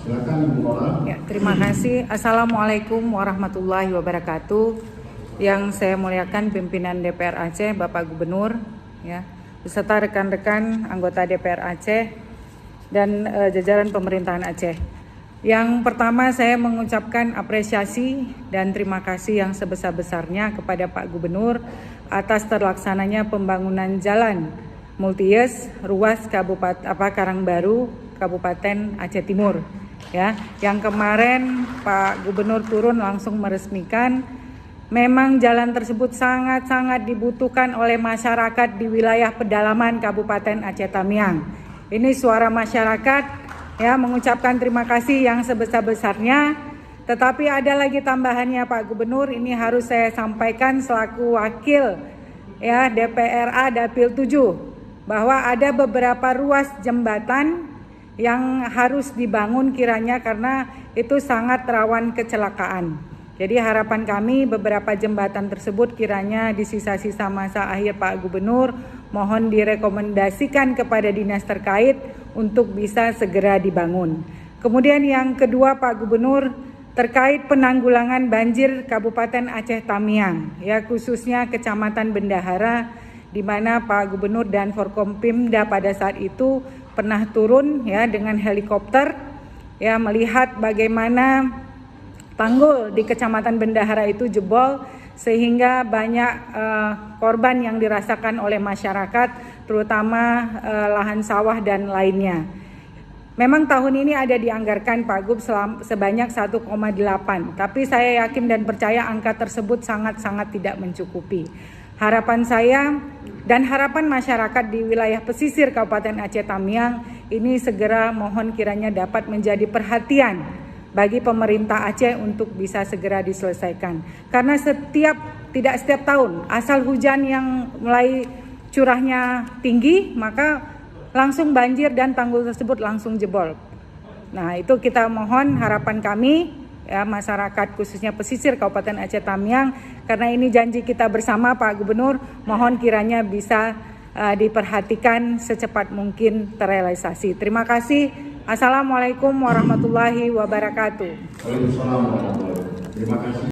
Silakan Ibu Laura. Ya, terima kasih. Assalamualaikum warahmatullahi wabarakatuh. Yang saya muliakan pimpinan DPR Aceh, Bapak Gubernur, ya, beserta rekan-rekan anggota DPR Aceh dan jajaran pemerintahan Aceh. Yang pertama saya mengucapkan apresiasi dan terima kasih yang sebesar-besarnya kepada Pak Gubernur atas terlaksananya pembangunan jalan multi-use ruas Karangbaru, Kabupaten Aceh Timur. Ya, yang kemarin Pak Gubernur turun langsung meresmikan. Memang jalan tersebut sangat-sangat dibutuhkan oleh masyarakat di wilayah pedalaman Kabupaten Aceh Tamiang. Ini suara masyarakat, ya, mengucapkan terima kasih yang sebesar-besarnya. Tetapi ada lagi tambahannya Pak Gubernur, ini harus saya sampaikan selaku wakil, ya, DPRA Dapil 7, bahwa ada beberapa ruas jembatan yang harus dibangun kiranya karena itu sangat rawan kecelakaan. Jadi harapan kami beberapa jembatan tersebut kiranya di sisa-sisa masa akhir Pak Gubernur mohon direkomendasikan kepada dinas terkait untuk bisa segera dibangun. Kemudian yang kedua Pak Gubernur terkait penanggulangan banjir Kabupaten Aceh Tamiang, ya, khususnya Kecamatan Bendahara, di mana Pak Gubernur dan Forkompimda pada saat itu pernah turun, ya, dengan helikopter, ya, melihat bagaimana tanggul di Kecamatan Bendahara itu jebol sehingga banyak korban yang dirasakan oleh masyarakat, terutama lahan sawah dan lainnya. Memang tahun ini ada dianggarkan Pak Gub sebanyak 1,8, tapi saya yakin dan percaya angka tersebut sangat-sangat tidak mencukupi. Harapan saya dan harapan masyarakat di wilayah pesisir Kabupaten Aceh Tamiang ini segera mohon kiranya dapat menjadi perhatian bagi pemerintah Aceh untuk bisa segera diselesaikan. Karena tidak setiap tahun asal hujan yang mulai curahnya tinggi maka langsung banjir dan tanggul tersebut langsung jebol. Nah, itu kita mohon harapan kami, ya, masyarakat khususnya pesisir Kabupaten Aceh Tamiang, karena ini janji kita bersama Pak Gubernur, mohon kiranya bisa diperhatikan secepat mungkin terrealisasi. Terima kasih. Assalamualaikum warahmatullahi wabarakatuh. Waalaikumsalam warahmatullahi wabarakatuh. Terima kasih.